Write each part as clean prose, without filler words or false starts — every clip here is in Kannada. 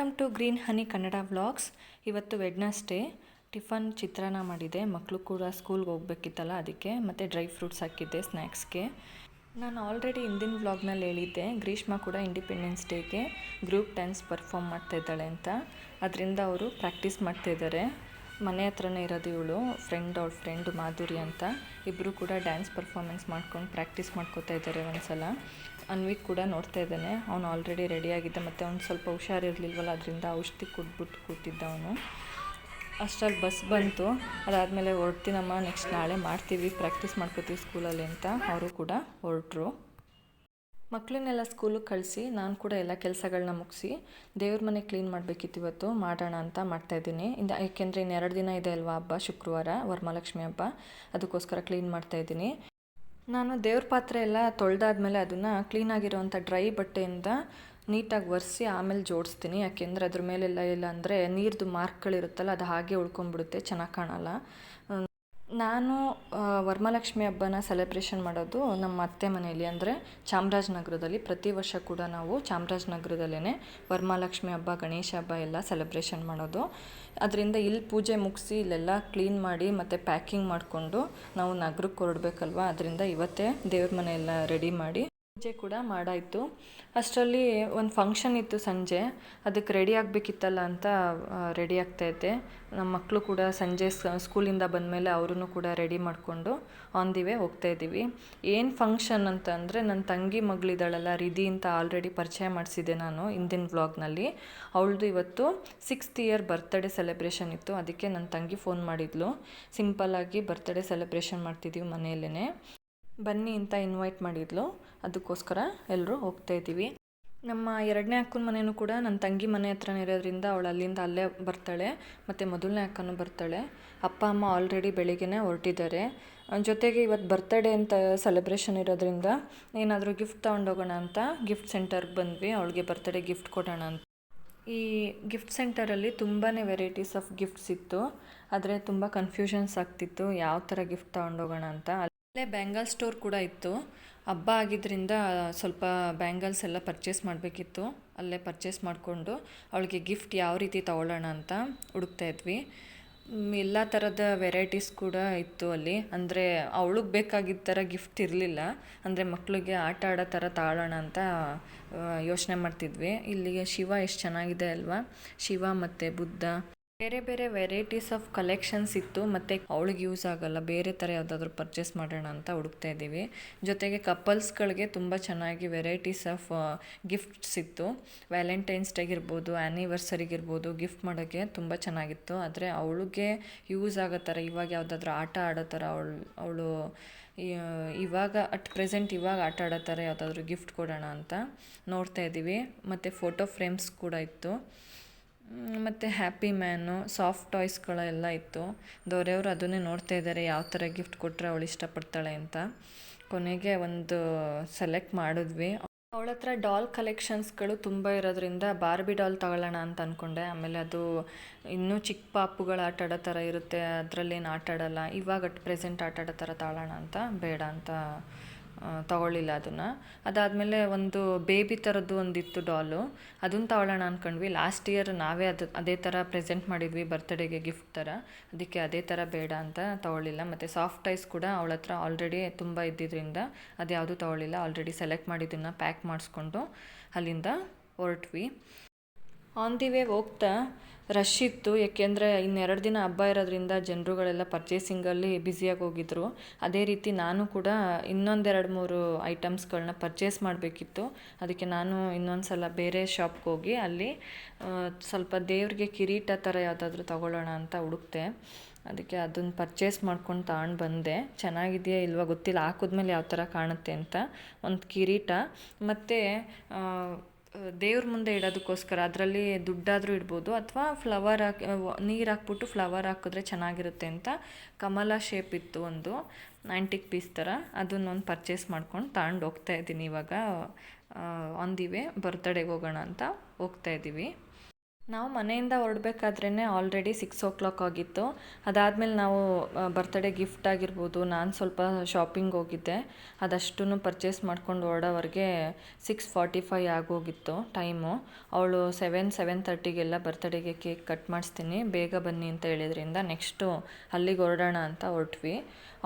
Welcome to green honey Kannada vlogs. ಇವತ್ತು ವೆಡ್ನಸ್ಡೇ. ಟಿಫನ್ ಚಿತ್ರಾನ್ನ ಮಾಡಿದೆ. ಮಕ್ಕಳು ಕೂಡ ಸ್ಕೂಲ್ಗೆ ಹೋಗ್ಬೇಕಿತ್ತಲ್ಲ ಅದಕ್ಕೆ. ಮತ್ತು ಡ್ರೈ ಫ್ರೂಟ್ಸ್ ಹಾಕಿದ್ದೆ ಸ್ನ್ಯಾಕ್ಸ್ಗೆ. ನಾನು ಆಲ್ರೆಡಿ ಹಿಂದಿನ ವ್ಲಾಗ್ನಲ್ಲಿ ಹೇಳಿದ್ದೆ, ಗ್ರೀಷ್ಮ ಕೂಡ ಇಂಡಿಪೆಂಡೆನ್ಸ್ ಡೇಗೆ ಗ್ರೂಪ್ ಡ್ಯಾನ್ಸ್ ಪರ್ಫಾರ್ಮ್ ಮಾಡ್ತಾಯಿದ್ದಾಳೆ ಅಂತ. ಅದರಿಂದ ಅವರು ಪ್ರಾಕ್ಟೀಸ್ ಮಾಡ್ತಾಯಿದ್ದಾರೆ. ಮನೆ ಹತ್ರನೇ ಇರೋದು ಇವಳು ಅವ್ಳ ಫ್ರೆಂಡು ಮಾಧುರಿ ಅಂತ. ಇಬ್ಬರು ಕೂಡ ಡ್ಯಾನ್ಸ್ ಪರ್ಫಾರ್ಮೆನ್ಸ್ ಮಾಡ್ಕೊಂಡು ಪ್ರಾಕ್ಟೀಸ್ ಮಾಡ್ಕೋತಾ ಇದ್ದಾರೆ. ಒಂದ್ಸಲ ಅನ್ವಿಕ್ ಕೂಡ ನೋಡ್ತಾ ಇದ್ದಾನೆ. ಅವನು ಆಲ್ರೆಡಿ ರೆಡಿಯಾಗಿದ್ದ, ಮತ್ತು ಅವ್ನು ಸ್ವಲ್ಪ ಹುಷಾರಿರಲಿಲ್ವಲ್ಲ, ಅದರಿಂದ ಔಷಧಿ ಕುಟ್ಬಿಟ್ಟು ಕೂತಿದ್ದ ಅವನು. ಅಷ್ಟರಲ್ಲಿ ಬಸ್ ಬಂತು. ಅದಾದಮೇಲೆ ಹೊರಡ್ತೀನಮ್ಮ, ನೆಕ್ಸ್ಟ್ ನಾಳೆ ಮಾಡ್ತೀವಿ, ಪ್ರಾಕ್ಟೀಸ್ ಮಾಡ್ಕೋತೀವಿ ಸ್ಕೂಲಲ್ಲಿ ಅಂತ ಅವರು ಕೂಡ ಹೊರಟರು. ಮಕ್ಕಳನ್ನೆಲ್ಲ ಸ್ಕೂಲಿಗೆ ಕಳಿಸಿ ನಾನು ಕೂಡ ಎಲ್ಲ ಕೆಲಸಗಳನ್ನ ಮುಗಿಸಿ ದೇವ್ರ ಮನೆ ಕ್ಲೀನ್ ಮಾಡಬೇಕಿತ್ತು. ಇವತ್ತು ಮಾಡೋಣ ಅಂತ ಮಾಡ್ತಾಯಿದ್ದೀನಿ. ಯಾಕೆಂದರೆ ಇನ್ನು 2 ದಿನ ಇದೆ ಅಲ್ವಾ ಹಬ್ಬ, ಶುಕ್ರವಾರ ವರಮಹಾಲಕ್ಷ್ಮಿ ಹಬ್ಬ, ಅದಕ್ಕೋಸ್ಕರ ಕ್ಲೀನ್ ಮಾಡ್ತಾಯಿದ್ದೀನಿ. ನಾನು ದೇವ್ರ ಪಾತ್ರೆ ಎಲ್ಲ ತೊಳೆದಾದ್ಮೇಲೆ ಅದನ್ನು ಕ್ಲೀನಾಗಿರೋವಂಥ ಡ್ರೈ ಬಟ್ಟೆಯಿಂದ ನೀಟಾಗಿ ಒರೆಸಿ ಆಮೇಲೆ ಜೋಡಿಸ್ತೀನಿ. ಯಾಕೆಂದರೆ ಅದ್ರ ಮೇಲೆಲ್ಲ ಇಲ್ಲ ಅಂದರೆ ನೀರ್ದು ಮಾರ್ಕ್ಗಳಿರುತ್ತಲ್ಲ, ಅದು ಹಾಗೆ ಉಳ್ಕೊಂಡ್ಬಿಡುತ್ತೆ, ಚೆನ್ನಾಗಿ ಕಾಣಲ್ಲ. ನಾನು ವರಮಹಾಲಕ್ಷ್ಮಿ ಹಬ್ಬನ ಸೆಲೆಬ್ರೇಷನ್ ಮಾಡೋದು ನಮ್ಮ ಅತ್ತೆ ಮನೆಯಲ್ಲಿ, ಅಂದರೆ ಚಾಮರಾಜನಗರದಲ್ಲಿ. ಪ್ರತಿ ವರ್ಷ ಕೂಡ ನಾವು ಚಾಮರಾಜನಗರದಲ್ಲೇ ವರಮಹಾಲಕ್ಷ್ಮಿ ಹಬ್ಬ, ಗಣೇಶ ಹಬ್ಬ ಎಲ್ಲ ಸೆಲೆಬ್ರೇಷನ್ ಮಾಡೋದು. ಅದರಿಂದ ಇಲ್ಲಿ ಪೂಜೆ ಮುಗಿಸಿ ಇಲ್ಲೆಲ್ಲ ಕ್ಲೀನ್ ಮಾಡಿ ಮತ್ತು ಪ್ಯಾಕಿಂಗ್ ಮಾಡಿಕೊಂಡು ನಾವು ನಗರಕ್ಕೆ ಹೊರಡಬೇಕಲ್ವ, ಅದರಿಂದ ಇವತ್ತೇ ದೇವ್ರ ಮನೆಯೆಲ್ಲ ರೆಡಿ ಮಾಡಿ ಪೂಜೆ ಕೂಡ ಮಾಡಾಯಿತು. ಅಷ್ಟರಲ್ಲಿ ಒಂದು ಫಂಕ್ಷನ್ ಇತ್ತು ಸಂಜೆ, ಅದಕ್ಕೆ ರೆಡಿ ಆಗಬೇಕಿತ್ತಲ್ಲ ಅಂತ ರೆಡಿ ಆಗ್ತಾಯಿದ್ದೆ. ನಮ್ಮ ಮಕ್ಕಳು ಕೂಡ ಸಂಜೆ ಸ್ಕೂಲಿಂದ ಬಂದಮೇಲೆ ಅವರೂ ಕೂಡ ರೆಡಿ ಮಾಡಿಕೊಂಡು ಆನ್ ದಿ ವೇ ಹೋಗ್ತಾಯಿದ್ದೀವಿ. ಏನು ಫಂಕ್ಷನ್ ಅಂತ ಅಂದರೆ, ನನ್ನ ತಂಗಿ ಮಗಳಿದ್ದಾಳಲ್ಲ ರಿಧಿ ಅಂತ, ಆಲ್ರೆಡಿ ಪರಿಚಯ ಮಾಡಿಸಿದ್ದೆ ನಾನು ಹಿಂದಿನ ವ್ಲಾಗ್ನಲ್ಲಿ. ಅವಳದು ಇವತ್ತು 6th ಇಯರ್ ಬರ್ತ್ಡೇ ಸೆಲೆಬ್ರೇಷನ್ ಇತ್ತು. ಅದಕ್ಕೆ ನನ್ನ ತಂಗಿ ಫೋನ್ ಮಾಡಿದ್ಲು, ಸಿಂಪಲ್ಲಾಗಿ ಬರ್ತ್ಡೇ ಸೆಲೆಬ್ರೇಷನ್ ಮಾಡ್ತಿದ್ದೀವಿ ಮನೆಯಲ್ಲೇ, ಬನ್ನಿ ಅಂತ ಇನ್ವೈಟ್ ಮಾಡಿದ್ಲು. ಅದಕ್ಕೋಸ್ಕರ ಎಲ್ಲರೂ ಹೋಗ್ತಾಯಿದ್ದೀವಿ. ನಮ್ಮ 2ನೇ ಅಕ್ಕನ ಮನೆಯೂ ಕೂಡ ನನ್ನ ತಂಗಿ ಮನೆ ಹತ್ರನೇ ಇರೋದ್ರಿಂದ ಅವಳು ಅಲ್ಲಿಂದ ಅಲ್ಲೇ ಬರ್ತಾಳೆ, ಮತ್ತು ಮೊದಲನೇ ಅಕ್ಕನೂ ಬರ್ತಾಳೆ. ಅಪ್ಪ ಅಮ್ಮ ಆಲ್ರೆಡಿ ಬೆಳಿಗ್ಗೆನೇ ಹೊರಟಿದ್ದಾರೆ. ಜೊತೆಗೆ ಇವತ್ತು ಬರ್ತ್ಡೇ ಅಂತ ಸೆಲೆಬ್ರೇಷನ್ ಇರೋದ್ರಿಂದ ಏನಾದರೂ ಗಿಫ್ಟ್ ತೊಗೊಂಡೋಗೋಣ ಅಂತ ಗಿಫ್ಟ್ ಸೆಂಟರ್ಗೆ ಬಂದ್ವಿ. ಅವಳಿಗೆ ಬರ್ತ್ಡೇ ಗಿಫ್ಟ್ ಕೊಡೋಣ ಅಂತ. ಈ ಗಿಫ್ಟ್ ಸೆಂಟರಲ್ಲಿ ತುಂಬಾ ವೆರೈಟೀಸ್ ಆಫ್ ಗಿಫ್ಟ್ಸ್ ಇತ್ತು, ಆದರೆ ತುಂಬ ಕನ್ಫ್ಯೂಷನ್ಸ್ ಆಗ್ತಿತ್ತು ಯಾವ ಥರ ಗಿಫ್ಟ್ ತೊಗೊಂಡೋಗೋಣ ಅಂತ. ಅಲ್ಲೇ ಬ್ಯಾಂಗಲ್ ಸ್ಟೋರ್ ಕೂಡ ಇತ್ತು. ಹಬ್ಬ ಆಗಿದ್ದರಿಂದ ಸ್ವಲ್ಪ ಬ್ಯಾಂಗಲ್ಸ್ ಎಲ್ಲ ಪರ್ಚೇಸ್ ಮಾಡಬೇಕಿತ್ತು. ಅಲ್ಲೇ ಪರ್ಚೇಸ್ ಮಾಡಿಕೊಂಡು ಅವಳಿಗೆ ಗಿಫ್ಟ್ ಯಾವ ರೀತಿ ತೊಗೊಳ್ಳೋಣ ಅಂತ ಹುಡುಕ್ತಾ ಇದ್ವಿ. ಎಲ್ಲ ಥರದ ವೆರೈಟೀಸ್ ಕೂಡ ಇತ್ತು ಅಲ್ಲಿ. ಅಂದರೆ ಅವಳಿಗೆ ಬೇಕಾಗಿದ್ದ ಥರ ಗಿಫ್ಟ್ ಇರಲಿಲ್ಲ, ಅಂದರೆ ಮಕ್ಕಳಿಗೆ ಆಟ ಆಡೋ ಥರ ತಗೊಳ್ಳೋಣ ಅಂತ ಯೋಚನೆ ಮಾಡ್ತಿದ್ವಿ. ಇಲ್ಲಿಗೆ ಶಿವ ಎಷ್ಟು ಚೆನ್ನಾಗಿದೆ ಅಲ್ವಾ, ಶಿವ ಮತ್ತು ಬುದ್ಧ, ಬೇರೆ ಬೇರೆ ವೆರೈಟೀಸ್ ಆಫ್ ಕಲೆಕ್ಷನ್ಸ್ ಇತ್ತು. ಮತ್ತು ಅವಳಿಗೆ ಯೂಸ್ ಆಗೋಲ್ಲ, ಬೇರೆ ಥರ ಯಾವುದಾದ್ರೂ ಪರ್ಚೇಸ್ ಮಾಡೋಣ ಅಂತ ಹುಡುಕ್ತಾ ಇದ್ದೀವಿ. ಜೊತೆಗೆ ಕಪಲ್ಸ್ಗಳಿಗೆ ತುಂಬ ಚೆನ್ನಾಗಿ ವೆರೈಟೀಸ್ ಆಫ್ ಗಿಫ್ಟ್ಸ್ ಇತ್ತು. ವ್ಯಾಲೆಂಟೈನ್ಸ್ ಡೇಗಿರ್ಬೋದು, ಆ್ಯನಿವರ್ಸರಿಗಿರ್ಬೋದು ಗಿಫ್ಟ್ ಮಾಡೋಕ್ಕೆ ತುಂಬ ಚೆನ್ನಾಗಿತ್ತು. ಆದರೆ ಅವಳಿಗೆ ಯೂಸ್ ಆಗೋ ಥರ, ಇವಾಗ ಯಾವುದಾದ್ರೂ ಆಟ ಆಡೋ ಥರ ಅವಳು ಇವಾಗ ಪ್ರೆಸೆಂಟ್ ಆಟ ಆಡೋ ಥರ ಯಾವುದಾದ್ರೂ ಗಿಫ್ಟ್ ಕೊಡೋಣ ಅಂತ ನೋಡ್ತಾ ಇದ್ದೀವಿ. ಮತ್ತು ಫೋಟೋ ಫ್ರೇಮ್ಸ್ ಕೂಡ ಇತ್ತು, ಮತ್ತು ಹ್ಯಾಪಿ ಮ್ಯಾನು, ಸಾಫ್ಟ್ ಟಾಯ್ಸ್ಗಳೆಲ್ಲ ಇತ್ತು. ದೊರೆಯವರು ಅದನ್ನೇ ನೋಡ್ತಾ ಇದ್ದಾರೆ, ಯಾವ ಥರ ಗಿಫ್ಟ್ ಕೊಟ್ಟರೆ ಅವಳು ಇಷ್ಟಪಡ್ತಾಳೆ ಅಂತ. ಕೊನೆಗೆ ಒಂದು ಸೆಲೆಕ್ಟ್ ಮಾಡಿದ್ವಿ. ಅವಳ ಹತ್ರ ಡಾಲ್ ಕಲೆಕ್ಷನ್ಸ್ಗಳು ತುಂಬ ಇರೋದ್ರಿಂದ ಬಾರ್ಬಿ ಡಾಲ್ ತಗೊಳ್ಳೋಣ ಅಂತ ಅಂದ್ಕೊಂಡೆ. ಆಮೇಲೆ ಅದು ಇನ್ನೂ ಚಿಕ್ಕ ಪಾಪುಗಳು ಆಟ ಆಡೋ ಥರ ಇರುತ್ತೆ, ಅದರಲ್ಲೇನು ಆಟ ಆಡೋಲ್ಲ, ಇವಾಗ ಪ್ರೆಸೆಂಟ್ ಆಟ ಆಡೋ ಥರ ತಗೊಳ್ಳೋಣ ಅಂತ ಬೇಡ ಅಂತ ತಗೊಳ್ಳಿಲ್ಲ ಅದನ್ನು. ಅದಾದಮೇಲೆ ಒಂದು ಬೇಬಿ ಥರದ್ದು ಒಂದಿತ್ತು ಡಾಲು, ಅದನ್ನು ತಗೊಳ್ಳೋಣ ಅಂದ್ಕೊಂಡ್ವಿ. ಲಾಸ್ಟ್ ಇಯರ್ ನಾವೇ ಅದೇ ಥರ ಪ್ರೆಸೆಂಟ್ ಮಾಡಿದ್ವಿ ಬರ್ತ್ಡೇಗೆ ಗಿಫ್ಟ್ ಥರ, ಅದಕ್ಕೆ ಅದೇ ಥರ ಬೇಡ ಅಂತ ತಗೊಳ್ಳಿಲ್ಲ. ಮತ್ತು ಸಾಫ್ಟ್ ಟಾಯ್ಸ್ ಕೂಡ ಅವಳ ಹತ್ರ ಆಲ್ರೆಡಿ ತುಂಬ ಇದ್ದಿದ್ದರಿಂದ ಅದು ಯಾವುದೂ ತಗೊಳ್ಳಿಲ್ಲ. ಆಲ್ರೆಡಿ ಸೆಲೆಕ್ಟ್ ಮಾಡಿದ್ದನ್ನು ಪ್ಯಾಕ್ ಮಾಡಿಸ್ಕೊಂಡು ಅಲ್ಲಿಂದ ಹೊರಟ್ವಿ. ಆನ್ ದಿ ವೇ ಹೋಗ್ತಾ ರಶ್ ಇತ್ತು, ಏಕೆಂದರೆ ಇನ್ನು 2 ದಿನ ಹಬ್ಬ ಇರೋದ್ರಿಂದ ಜನರುಗಳೆಲ್ಲ ಪರ್ಚೇಸಿಂಗಲ್ಲಿ ಬ್ಯುಸಿಯಾಗಿ ಹೋಗಿದ್ರು. ಅದೇ ರೀತಿ ನಾನು ಕೂಡ ಇನ್ನೊಂದು 2-3 ಐಟಮ್ಸ್ಗಳನ್ನ ಪರ್ಚೇಸ್ ಮಾಡಬೇಕಿತ್ತು. ಅದಕ್ಕೆ ನಾನು ಇನ್ನೊಂದು ಸಲ ಬೇರೆ ಶಾಪ್ಗೆ ಹೋಗಿ ಅಲ್ಲಿ ಸ್ವಲ್ಪ ದೇವ್ರಿಗೆ ಕಿರೀಟ ಥರ ಯಾವುದಾದ್ರೂ ತಗೊಳ್ಳೋಣ ಅಂತ ಹುಡುಕ್ತೆ. ಅದಕ್ಕೆ ಅದನ್ನು ಪರ್ಚೇಸ್ ಮಾಡ್ಕೊಂಡು ತಗೊಂಡು ಬಂದೆ. ಚೆನ್ನಾಗಿದೆಯಾ ಇಲ್ವಾ ಗೊತ್ತಿಲ್ಲ, ಹಾಕಿದ್ಮೇಲೆ ಯಾವ ಥರ ಕಾಣುತ್ತೆ ಅಂತ. ಒಂದು ಕಿರೀಟ, ಮತ್ತು ದೇವ್ರ ಮುಂದೆ ಇಡೋದಕ್ಕೋಸ್ಕರ ಅದರಲ್ಲಿ ದುಡ್ಡಾದರೂ ಇಡ್ಬೋದು, ಅಥವಾ ಫ್ಲವರ್ ನೀರು ಹಾಕ್ಬಿಟ್ಟು ಫ್ಲವರ್ ಹಾಕಿದ್ರೆ ಚೆನ್ನಾಗಿರುತ್ತೆ ಅಂತ ಕಮಲ ಶೇಪ್ ಇತ್ತು ಒಂದು ಆ್ಯಂಟಿಕ್ ಪೀಸ್ ಥರ. ಅದನ್ನೊಂದು ಪರ್ಚೇಸ್ ಮಾಡ್ಕೊಂಡು ತಗೊಂಡು ಹೋಗ್ತಾಯಿದ್ದೀನಿ. ಇವಾಗ ಆನ್ ದಿ ವೇ ಬರ್ತ್ಡೇಗೆ ಹೋಗೋಣ ಅಂತ ಹೋಗ್ತಾಯಿದ್ದೀವಿ. ನಾವು ಮನೆಯಿಂದ ಹೊರಡ್ಬೇಕಾದ್ರೇ ಆಲ್ರೆಡಿ 6 o'clock ಆಗಿತ್ತು. ಅದಾದಮೇಲೆ ನಾವು ಬರ್ತ್ಡೇ ಗಿಫ್ಟ್ ಆಗಿರ್ಬೋದು, ನಾನು ಸ್ವಲ್ಪ ಶಾಪಿಂಗ್ ಹೋಗಿದ್ದೆ, ಅದಷ್ಟೂ ಪರ್ಚೇಸ್ ಮಾಡ್ಕೊಂಡು ಹೊರಡೋವರೆಗೆ 6:45 ಆಗೋಗಿತ್ತು ಟೈಮು. ಅವಳು 7:30 ಬರ್ತ್ಡೇಗೆ ಕೇಕ್ ಕಟ್ ಮಾಡಿಸ್ತೀನಿ, ಬೇಗ ಬನ್ನಿ ಅಂತ ಹೇಳಿದ್ರಿಂದ ನೆಕ್ಸ್ಟು ಅಲ್ಲಿಗೆ ಹೊರಡೋಣ ಅಂತ ಹೊರಟ್ವಿ.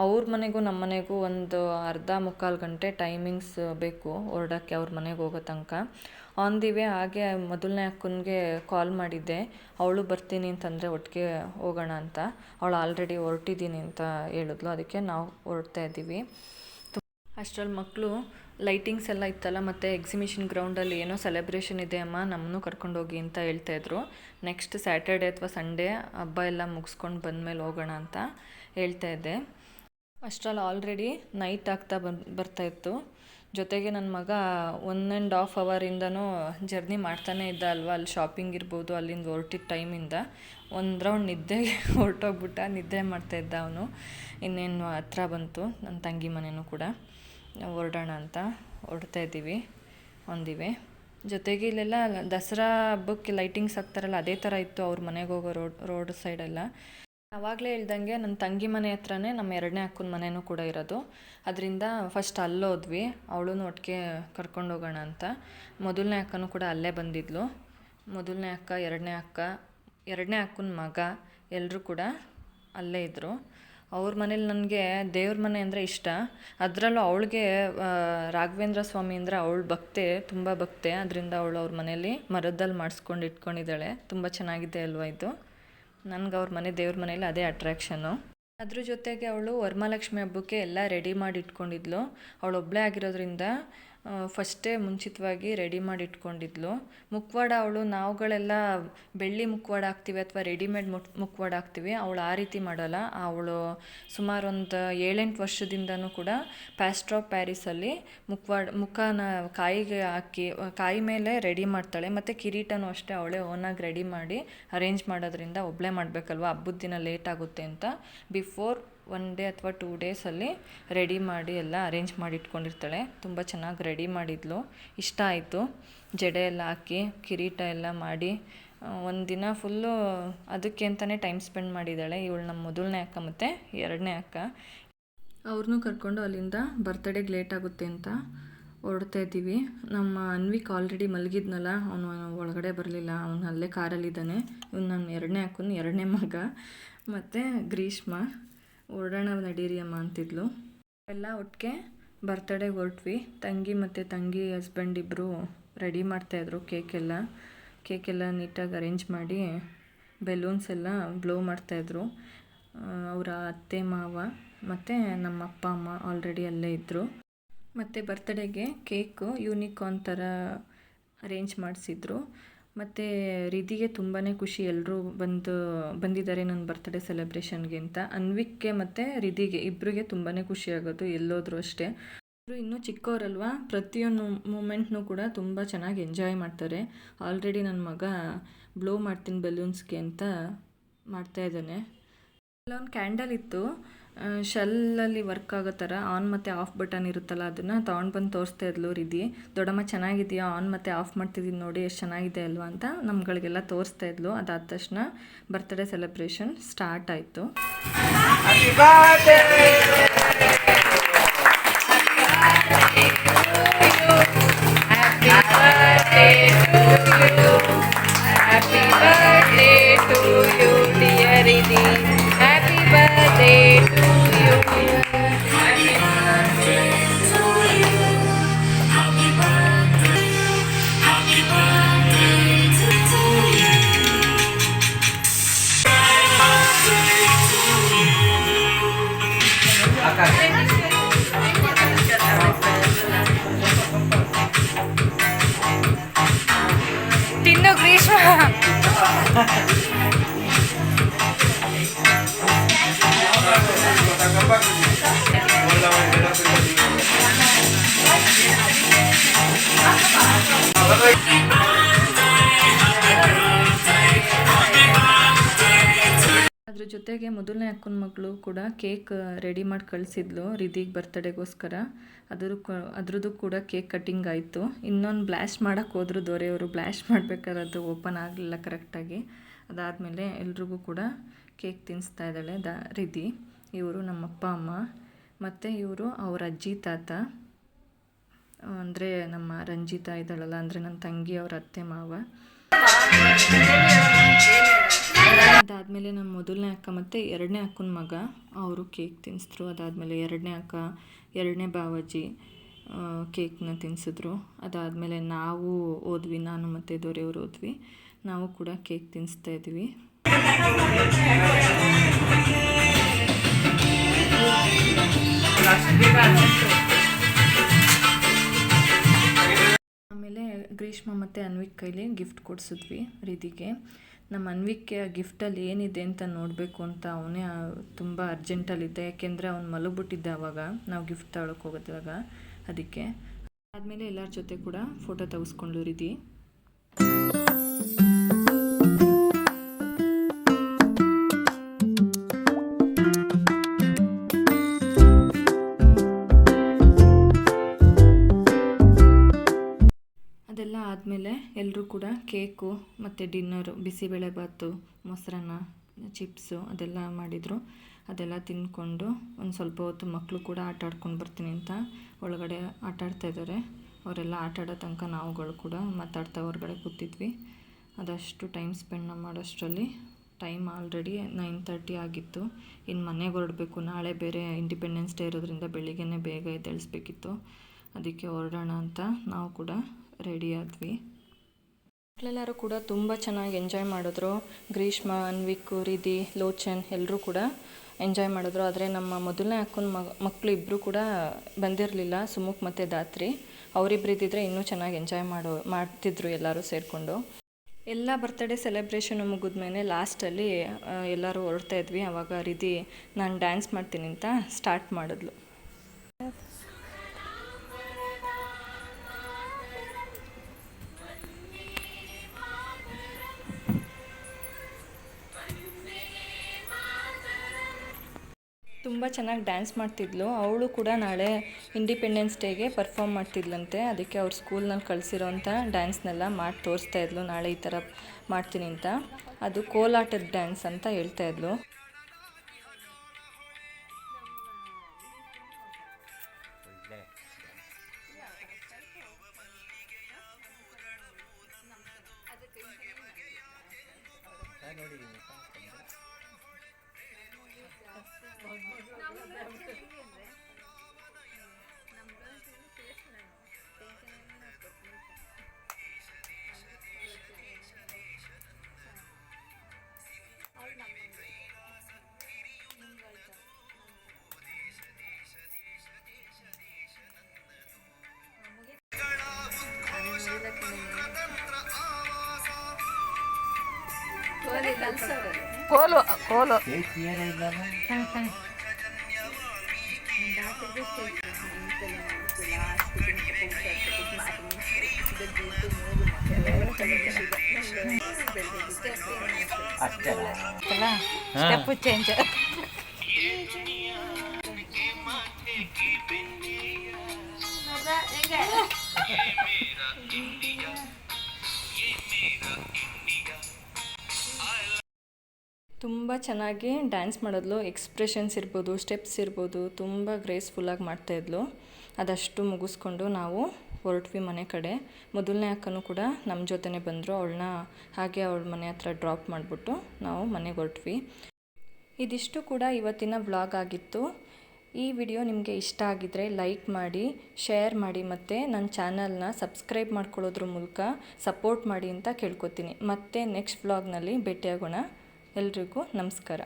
ಅವ್ರ ಮನೆಗೂ ನಮ್ಮ ಮನೆಗೂ ಒಂದು ಅರ್ಧ ಮುಕ್ಕಾಲು ಗಂಟೆ ಟೈಮಿಂಗ್ಸ್ ಬೇಕು ಹೊರಡೋಕ್ಕೆ, ಅವ್ರ ಮನೆಗೆ ಹೋಗೋ ತನಕ. ಆನ್ ದಿ ವೇ ಹಾಗೆ ಮೊದಲನೇ ಅಕ್ಕನಿಗೆ ಕಾಲ್ ಮಾಡಿದ್ದೆ, ಅವಳು ಬರ್ತೀನಿ ಅಂತಂದರೆ ಒಟ್ಟಿಗೆ ಹೋಗೋಣ ಅಂತ. ಅವಳು ಆಲ್ರೆಡಿ ಹೊರಟಿದ್ದೀನಿ ಅಂತ ಹೇಳಿದ್ಲು, ಅದಕ್ಕೆ ನಾವು ಹೊರಡ್ತಾ ಇದ್ದೀವಿ. ಅಷ್ಟರಲ್ಲಿ ಮಕ್ಕಳು ಲೈಟಿಂಗ್ಸ್ ಎಲ್ಲ ಇತ್ತಲ್ಲ, ಮತ್ತು ಎಕ್ಸಿಬಿಷನ್ ಗ್ರೌಂಡಲ್ಲಿ ಏನೋ ಸೆಲೆಬ್ರೇಷನ್ ಇದೆ ಅಮ್ಮ, ನಮ್ಮನ್ನು ಕರ್ಕೊಂಡೋಗಿ ಅಂತ ಹೇಳ್ತಾಯಿದ್ರು. ನೆಕ್ಸ್ಟ್ ಸ್ಯಾಟರ್ಡೆ ಅಥವಾ ಸಂಡೇ ಹಬ್ಬ ಎಲ್ಲ ಮುಗಿಸ್ಕೊಂಡು ಬಂದಮೇಲೆ ಹೋಗೋಣ ಅಂತ ಹೇಳ್ತಾಯಿದ್ದೆ. ಅಷ್ಟರಲ್ಲಿ ಆಲ್ರೆಡಿ ನೈಟ್ ಆಗ್ತಾ ಬರ್ತಾಯಿತ್ತು. ಜೊತೆಗೆ ನನ್ನ ಮಗ 1.5 ಅವರಿಂದನೂ ಜರ್ನಿ ಮಾಡ್ತಾನೇ ಇದ್ದ ಅಲ್ವಾ, ಅಲ್ಲಿ ಶಾಪಿಂಗ್ ಇರ್ಬೋದು, ಅಲ್ಲಿಂದ ಹೊರಟಿದ್ದ ಟೈಮಿಂದ ಒಂದು ರೌಂಡ್ ನಿದ್ದೆಗೆ ಹೊರಟೋಗ್ಬಿಟ್ಟ, ನಿದ್ದೆ ಮಾಡ್ತಾಯಿದ್ದ ಅವನು. ಇನ್ನೇನು ಹತ್ರ ಬಂತು ನನ್ನ ತಂಗಿ ಮನೆಯೂ ಕೂಡ, ಹೊರಡೋಣ ಅಂತ ಹೊರಡ್ತಾ ಇದ್ದೀವಿ ಒಂದಿವೆ. ಜೊತೆಗೆ ಇಲ್ಲೆಲ್ಲ ದಸರಾ ಹಬ್ಬಕ್ಕೆ ಲೈಟಿಂಗ್ಸ್ ಹಾಕ್ತಾರಲ್ಲ, ಅದೇ ಥರ ಇತ್ತು ಅವ್ರ ಮನೆಗೆ ಹೋಗೋ ರೋಡ್ ಸೈಡೆಲ್ಲ. ಆವಾಗಲೇ ಹೇಳ್ದಂಗೆ ನನ್ನ ತಂಗಿ ಮನೆ ಹತ್ರನೇ ನಮ್ಮ 2ನೇ ಅಕ್ಕನ ಮನೆಯೂ ಕೂಡ ಇರೋದು. ಅದರಿಂದ ಫಸ್ಟ್ ಅಲ್ಲೋದ್ವಿ, ಅವಳು ಒಟ್ಟಿಗೆ ಕರ್ಕೊಂಡು ಹೋಗೋಣ ಅಂತ. ಮೊದಲನೇ ಅಕ್ಕನೂ ಕೂಡ ಅಲ್ಲೇ ಬಂದಿದ್ಲು. ಮೊದಲನೇ ಅಕ್ಕ, 2ನೇ ಅಕ್ಕ, 2ನೇ ಅಕ್ಕನ ಮಗ ಎಲ್ಲರೂ ಕೂಡ ಅಲ್ಲೇ ಇದ್ದರು. ಅವ್ರ ಮನೇಲಿ ನನಗೆ ದೇವ್ರ ಮನೆ ಅಂದರೆ ಇಷ್ಟ. ಅದರಲ್ಲೂ ಅವಳಿಗೆ ರಾಘವೇಂದ್ರ ಸ್ವಾಮಿ ಅಂದರೆ ಅವಳು ಭಕ್ತೆ, ತುಂಬ ಭಕ್ತೆ. ಅದರಿಂದ ಅವಳು ಅವ್ರ ಮನೇಲಿ ಮರದಲ್ಲಿ ಮಾಡಿಸ್ಕೊಂಡು ಇಟ್ಕೊಂಡಿದ್ದಾಳೆ. ತುಂಬ ಚೆನ್ನಾಗಿದೆ ಅಲ್ವಾ ಇದು. ನನಗೆ ಅವ್ರ ಮನೆ ದೇವ್ರ ಮನೇಲಿ ಅದೇ ಅಟ್ರ್ಯಾಕ್ಷನ್ನು. ಅದ್ರ ಜೊತೆಗೆ ಅವಳು ವರಮಹಾಲಕ್ಷ್ಮಿ ಹಬ್ಬಕ್ಕೆ ಎಲ್ಲ ರೆಡಿ ಮಾಡಿ ಇಟ್ಕೊಂಡಿದ್ಲು. ಅವಳು ಒಬ್ಬಳೇ ಆಗಿರೋದ್ರಿಂದ ಫಸ್ಟೇ ಮುಂಚಿತವಾಗಿ ರೆಡಿ ಮಾಡಿ ಇಟ್ಕೊಂಡಿದ್ಲು. ಮುಖವಾಡ ಅವಳು, ನಾವುಗಳೆಲ್ಲ ಬೆಳ್ಳಿ ಮುಖವಾಡ ಹಾಕ್ತೀವಿ ಅಥವಾ ರೆಡಿಮೇಡ್ ಮುಖವಾಡ ಹಾಕ್ತೀವಿ, ಅವಳು ಆ ರೀತಿ ಮಾಡೋಲ್ಲ. ಅವಳು ಸುಮಾರು ಒಂದು 7-8 ವರ್ಷದಿಂದನೂ ಕೂಡ ಪ್ಯಾಸ್ಟ್ರ್ ಆಫ್ ಪ್ಯಾರಿಸಲ್ಲಿ ಮುಖನ ಕಾಯಿಗೆ ಹಾಕಿ ಕಾಯಿ ಮೇಲೆ ರೆಡಿ ಮಾಡ್ತಾಳೆ. ಮತ್ತು ಕಿರೀಟನೂ ಅಷ್ಟೇ ಅವಳೇ ಓನಾಗಿ ರೆಡಿ ಮಾಡಿ ಅರೇಂಜ್ ಮಾಡೋದ್ರಿಂದ ಒಬ್ಬಳೇ ಮಾಡಬೇಕಲ್ವ, ಹಬ್ಬದ ದಿನ ಲೇಟ್ ಆಗುತ್ತೆ ಅಂತ ಬಿಫೋರ್ 1 ಡೇ ಅಥವಾ 2 ಡೇಸಲ್ಲಿ ರೆಡಿ ಮಾಡಿ ಎಲ್ಲ ಅರೇಂಜ್ ಮಾಡಿ ಇಟ್ಕೊಂಡಿರ್ತಾಳೆ. ತುಂಬ ಚೆನ್ನಾಗಿ ರೆಡಿ ಮಾಡಿದ್ಲು, ಇಷ್ಟ ಆಯಿತು. ಜಡೆ ಎಲ್ಲ ಹಾಕಿ ಕಿರೀಟ ಎಲ್ಲ ಮಾಡಿ ಒಂದು ದಿನ ಫುಲ್ಲು ಅದಕ್ಕೆ ಅಂತಲೇ ಟೈಮ್ ಸ್ಪೆಂಡ್ ಮಾಡಿದ್ದಾಳೆ. ಇವಳು ನಮ್ಮ ಮೊದಲನೇ ಅಕ್ಕ ಮತ್ತು 2ನೇ ಅಕ್ಕ. ಅವ್ರನ್ನೂ ಕರ್ಕೊಂಡು ಅಲ್ಲಿಂದ ಬರ್ತಡೇಗೆ ಲೇಟ್ ಆಗುತ್ತೆ ಅಂತ ಹೊರಡ್ತಾ ಇದ್ದೀವಿ. ನಮ್ಮ ಅನ್ವಿಕ್ ಆಲ್ರೆಡಿ ಮಲಗಿದ್ನಲ್ಲ, ಅವನು ಒಳಗಡೆ ಬರಲಿಲ್ಲ, ಅವನು ಅಲ್ಲೇ ಕಾರಲ್ಲಿದ್ದಾನೆ. ಇವನು ನನ್ನ 2ನೇ ಅಕ್ಕನ 2ನೇ ಮಗ. ಮತ್ತು ಗ್ರೀಷ್ಮ ಹೊರಡೋಣ ನಡೀರಿ ಅಮ್ಮ ಅಂತಿದ್ಲು. ಎಲ್ಲ ಒಟ್ಟಿಗೆ ಬರ್ತಡೇಗೆ ಹೊರಟ್ವಿ. ತಂಗಿ ಮತ್ತು ತಂಗಿ ಹಸ್ಬೆಂಡ್ ಇಬ್ಬರು ರೆಡಿ ಮಾಡ್ತಾಯಿದ್ರು. ಕೇಕೆಲ್ಲ ನೀಟಾಗಿ ಅರೇಂಜ್ ಮಾಡಿ ಬೆಲೂನ್ಸ್ ಎಲ್ಲ ಬ್ಲೋ ಮಾಡ್ತಾಯಿದ್ರು. ಅವರ ಅತ್ತೆ ಮಾವ ಮತ್ತು ನಮ್ಮ ಅಪ್ಪ ಅಮ್ಮ ಆಲ್ರೆಡಿ ಅಲ್ಲೇ ಇದ್ದರು. ಮತ್ತು ಬರ್ತಡೇಗೆ ಕೇಕು ಯೂನಿಕಾರ್ನ್ ಥರ ಅರೇಂಜ್ ಮಾಡಿಸಿದ್ರು. ಮತ್ತು ರಿಧಿಗೆ ತುಂಬಾ ಖುಷಿ, ಎಲ್ಲರೂ ಬಂದಿದ್ದಾರೆ ನನ್ನ ಬರ್ತ್ಡೇ ಸೆಲೆಬ್ರೇಷನ್ಗೆ ಅಂತ. ಅನ್ವಿಕ್ಗೆ ಮತ್ತು ರಿಧಿಗೆ ಇಬ್ಬರಿಗೆ ತುಂಬಾ ಖುಷಿ ಆಗೋದು, ಎಲ್ಲೋದ್ರು ಅಷ್ಟೇ. ಅವರು ಇನ್ನೂ ಚಿಕ್ಕವರಲ್ವ, ಪ್ರತಿಯೊಂದು ಮೂಮೆಂಟ್ನೂ ಕೂಡ ತುಂಬ ಚೆನ್ನಾಗಿ ಎಂಜಾಯ್ ಮಾಡ್ತಾರೆ. ಆಲ್ರೆಡಿ ನನ್ನ ಮಗ ಬ್ಲೋ ಮಾಡ್ತೀನಿ ಬೆಲೂನ್ಸ್ಗೆ ಅಂತ ಮಾಡ್ತಾಯಿದ್ದಾನೆ. ಅಲ್ಲೊಂದು ಕ್ಯಾಂಡಲ್ ಇತ್ತು, ಶೆಲ್ಲಲ್ಲಿ ವರ್ಕ್ ಆಗೋ ಥರ ಆನ್ ಮತ್ತು ಆಫ್ ಬಟನ್ ಇರುತ್ತಲ್ಲ, ಅದನ್ನು ತೊಗೊಂಡು ಬಂದು ತೋರಿಸ್ತಾ ಇದ್ಲು ರಿಧಿ. ದೊಡ್ಡಮ್ಮ ಚೆನ್ನಾಗಿದೆಯಾ, ಆನ್ ಮತ್ತು ಆಫ್ ಮಾಡ್ತಿದ್ದೀನಿ ನೋಡಿ, ಎಷ್ಟು ಚೆನ್ನಾಗಿದೆ ಅಲ್ವಾ ಅಂತ ನಮ್ಗಳಿಗೆಲ್ಲ ತೋರಿಸ್ತಾ ಇದ್ಲು. ಅದಾದ ತಕ್ಷಣ ಬರ್ತ್ಡೇ ಸೆಲೆಬ್ರೇಷನ್ ಸ್ಟಾರ್ಟ್ ಆಯಿತು. ತಿನ್ನು ಗ್ರೀಷ್ಮ. ಅದ್ರ ಅದ್ರ ಜೊತೆಗೆ ಮೊದಲನೇ ಅಕ್ಕನ ಮಗಳು ಕೂಡ ಕೇಕ್ ರೆಡಿ ಮಾಡಿ ಕಳಿಸಿದ್ಲು ರಿದಿಗೆ ಬರ್ತಡೇಗೋಸ್ಕರ. ಅದ್ರದ್ದು ಕೂಡ ಕೇಕ್ ಕಟ್ಟಿಂಗ್ ಆಯಿತು. ಇನ್ನೊಂದು ಬ್ಲಾಸ್ಟ್ ಮಾಡೋಕ್ಕೆ ಹೋದ್ರು ದೊರೆಯವರು. ಬ್ಲಾಸ್ಟ್ ಮಾಡಬೇಕಾದ್ರೆ ಅದು ಓಪನ್ ಆಗಲಿಲ್ಲ ಕರೆಕ್ಟಾಗಿ. ಅದಾದಮೇಲೆ ಎಲ್ರಿಗೂ ಕೂಡ ಕೇಕ್ ತಿನ್ನಿಸ್ತಾ ಇದ್ದಾಳೆ ರಿದಿ. ಇವರು ನಮ್ಮ ಅಪ್ಪ ಅಮ್ಮ ಮತ್ತು ಇವರು ಅವ್ರ ಅಜ್ಜಿ ತಾತ, ಅಂದರೆ ನಮ್ಮ ರಂಜಿತಾ ಇದ್ದಾಳಲ್ಲ, ಅಂದರೆ ನನ್ನ ತಂಗಿ ಅವ್ರ ಅತ್ತೆ ಮಾವ. ಅದಾದಮೇಲೆ ನಮ್ಮ ಮೊದಲನೇ ಅಕ್ಕ ಮತ್ತು ಎರಡನೇ ಅಕ್ಕನ ಮಗ ಅವರು ಕೇಕ್ ತಿನ್ನಿಸಿದ್ರು. ಅದಾದಮೇಲೆ ಎರಡನೇ ಅಕ್ಕ, ಎರಡನೇ ಬಾವಜ್ಜಿ ಕೇಕ್ನ ತಿನ್ನಿಸಿದ್ರು. ಅದಾದಮೇಲೆ ನಾವು ಹೋದ್ವಿ, ನಾನು ಮತ್ತು ದೊರೆಯವರು ಹೋದ್ವಿ. ನಾವು ಕೂಡ ಕೇಕ್ ತಿನ್ನಿಸ್ತಾ ಇದ್ವಿ. ಆಮೇಲೆ ಗ್ರೀಷ್ಮ ಮತ್ತು ಅನ್ವಿಕ್ ಕೈಲಿ ಗಿಫ್ಟ್ ಕೊಡಿಸಿದ್ವಿ ರಿದಿಗೆ. ನಮ್ಮ ಅನ್ವಿಕ್ಗೆ ಆ ಗಿಫ್ಟಲ್ಲಿ ಏನಿದೆ ಅಂತ ನೋಡಬೇಕು ಅಂತ ಅವನೇ ತುಂಬ ಅರ್ಜೆಂಟಲ್ಲಿದ್ದೆ, ಯಾಕೆಂದರೆ ಅವ್ನು ಮಲಗಿಬಿಟ್ಟಿದ್ದೆ ಆವಾಗ ನಾವು ಗಿಫ್ಟ್ ತಗೊಳಕ್ಕೆ ಹೋಗೋದಾಗ. ಅದಕ್ಕೆ ಆದಮೇಲೆ ಎಲ್ಲರ ಜೊತೆ ಕೂಡ ಫೋಟೋ ತೆಗೆಸ್ಕೊಂಡು ರಿದಿ. ಅದೆಲ್ಲ ಆದಮೇಲೆ ಎಲ್ಲರೂ ಕೂಡ ಕೇಕು ಮತ್ತು ಡಿನ್ನರು, ಬಿಸಿಬೇಳೆಭಾತು, ಮೊಸರನ್ನ, ಚಿಪ್ಸು ಅದೆಲ್ಲ ಮಾಡಿದರು. ಅದೆಲ್ಲ ತಿಂದ್ಕೊಂಡು ಒಂದು ಸ್ವಲ್ಪ ಹೊತ್ತು ಮಕ್ಕಳು ಕೂಡ ಆಟ ಆಡ್ಕೊಂಡು ಬರ್ತೀನಿ ಅಂತ ಒಳಗಡೆ ಆಟಾಡ್ತಾಯಿದ್ದಾರೆ. ಅವರೆಲ್ಲ ಆಟಾಡೋ ತನಕ ನಾವುಗಳು ಕೂಡ ಮಾತಾಡ್ತಾ ಹೊರಗಡೆ ಕೂತಿದ್ವಿ. ಅದಷ್ಟು ಟೈಮ್ ಸ್ಪೆಂಡ್ ಮಾಡೋಷ್ಟರಲ್ಲಿ ಟೈಮ್ ಆಲ್ರೆಡಿ 9:30 ಆಗಿತ್ತು. ಇನ್ನು ಮನೆಗೆ ಹೊರಡಬೇಕು. ನಾಳೆ ಬೇರೆ ಇಂಡಿಪೆಂಡೆನ್ಸ್ ಡೇ ಇರೋದ್ರಿಂದ ಬೆಳಿಗ್ಗೆನೇ ಬೇಗ ಎದ್ದೇಳಿಸ್ಬೇಕಿತ್ತು. ಅದಕ್ಕೆ ಹೊರಡೋಣ ಅಂತ ನಾವು ಕೂಡ ರೆಡಿ ಆದ್ವಿ. ಮಕ್ಕಳೆಲ್ಲರೂ ಕೂಡ ತುಂಬ ಚೆನ್ನಾಗಿ ಎಂಜಾಯ್ ಮಾಡಿದ್ರು. ಗ್ರೀಷ್ಮ, ಅನ್ವಿಕ್, ರಿದಿ, ಲೋಚನ್ ಎಲ್ಲರೂ ಕೂಡ ಎಂಜಾಯ್ ಮಾಡಿದ್ರು. ಆದರೆ ನಮ್ಮ ಮೊದಲನೇ ಅಕ್ಕನ ಮಕ್ಕಳು ಇಬ್ಬರು ಕೂಡ ಬಂದಿರಲಿಲ್ಲ, ಸುಮುಖ್ ಮತ್ತು ದಾತ್ರಿ. ಅವರಿಬ್ಬರು ಇದ್ದಿದ್ರೆ ಇನ್ನೂ ಚೆನ್ನಾಗಿ ಎಂಜಾಯ್ ಮಾಡ್ತಿದ್ರು ಎಲ್ಲರೂ ಸೇರಿಕೊಂಡು. ಎಲ್ಲ ಬರ್ತ್ಡೇ ಸೆಲೆಬ್ರೇಷನ್ ಮುಗಿದ್ಮೇಲೆ ಲಾಸ್ಟಲ್ಲಿ ಎಲ್ಲರೂ ಹೊರಡ್ತಾ ಇದ್ವಿ. ಆವಾಗ ರಿದಿ ನಾನು ಡ್ಯಾನ್ಸ್ ಮಾಡ್ತೀನಿ ಅಂತ ಸ್ಟಾರ್ಟ್ ಮಾಡಿದ್ಲು. ತುಂಬ ಚೆನ್ನಾಗಿ ಡ್ಯಾನ್ಸ್ ಮಾಡ್ತಿದ್ಲು. ಅವಳು ಕೂಡ ನಾಳೆ ಇಂಡಿಪೆಂಡೆನ್ಸ್ ಡೇಗೆ ಪರ್ಫಾರ್ಮ್ ಮಾಡ್ತಿದ್ಲಂತೆ. ಅದಕ್ಕೆ ಅವ್ರ ಸ್ಕೂಲ್ನಲ್ಲಿ ಕಳಿಸಿರೋಂಥ ಡ್ಯಾನ್ಸ್ನೆಲ್ಲ ಮಾಡಿ ತೋರಿಸ್ತಾ ಇದ್ಲು. ನಾಳೆ ಈ ಥರ ಮಾಡ್ತೀನಿ ಅಂತ. ಅದು ಕೋಲಾಟದ ಡ್ಯಾನ್ಸ್ ಅಂತ ಹೇಳ್ತಾ ಇದ್ಲು. ಕೋಲು ಕೋಲು ಸ್ಟೆಪ್ ಚೇಂಜ್. ತುಂಬ ಚೆನ್ನಾಗಿ ಡ್ಯಾನ್ಸ್ ಮಾಡಿದ್ಲು. ಎಕ್ಸ್ಪ್ರೆಷನ್ಸ್ ಇರ್ಬೋದು, ಸ್ಟೆಪ್ಸ್ ಇರ್ಬೋದು, ತುಂಬ ಗ್ರೇಸ್ಫುಲ್ಲಾಗಿ ಮಾಡ್ತಾಯಿದ್ಲು. ಅದಷ್ಟು ಮುಗಿಸ್ಕೊಂಡು ನಾವು ಹೊರಟ್ವಿ ಮನೆ ಕಡೆ. ಮೊದಲನೇ ಅಕ್ಕನೂ ಕೂಡ ನಮ್ಮ ಜೊತೆನೇ ಬಂದರು. ಅವಳನ್ನ ಹಾಗೆ ಅವಳ ಮನೆ ಹತ್ರ ಡ್ರಾಪ್ ಮಾಡಿಬಿಟ್ಟು ನಾವು ಮನೆಗೆ ಹೊರಟ್ವಿ. ಇದಿಷ್ಟು ಕೂಡ ಇವತ್ತಿನ ವ್ಲಾಗ್ ಆಗಿತ್ತು. ಈ ವಿಡಿಯೋ ನಿಮಗೆ ಇಷ್ಟ ಆಗಿದ್ದರೆ ಲೈಕ್ ಮಾಡಿ, ಶೇರ್ ಮಾಡಿ ಮತ್ತು ನನ್ನ ಚಾನಲ್ನ ಸಬ್ಸ್ಕ್ರೈಬ್ ಮಾಡ್ಕೊಳ್ಳೋದ್ರ ಮೂಲಕ ಸಪೋರ್ಟ್ ಮಾಡಿ ಅಂತ ಕೇಳ್ಕೊತೀನಿ. ಮತ್ತೆ ನೆಕ್ಸ್ಟ್ ವ್ಲಾಗ್ನಲ್ಲಿ ಭೇಟಿಯಾಗೋಣ. ಎಲ್ರಿಗೂ ನಮಸ್ಕಾರ.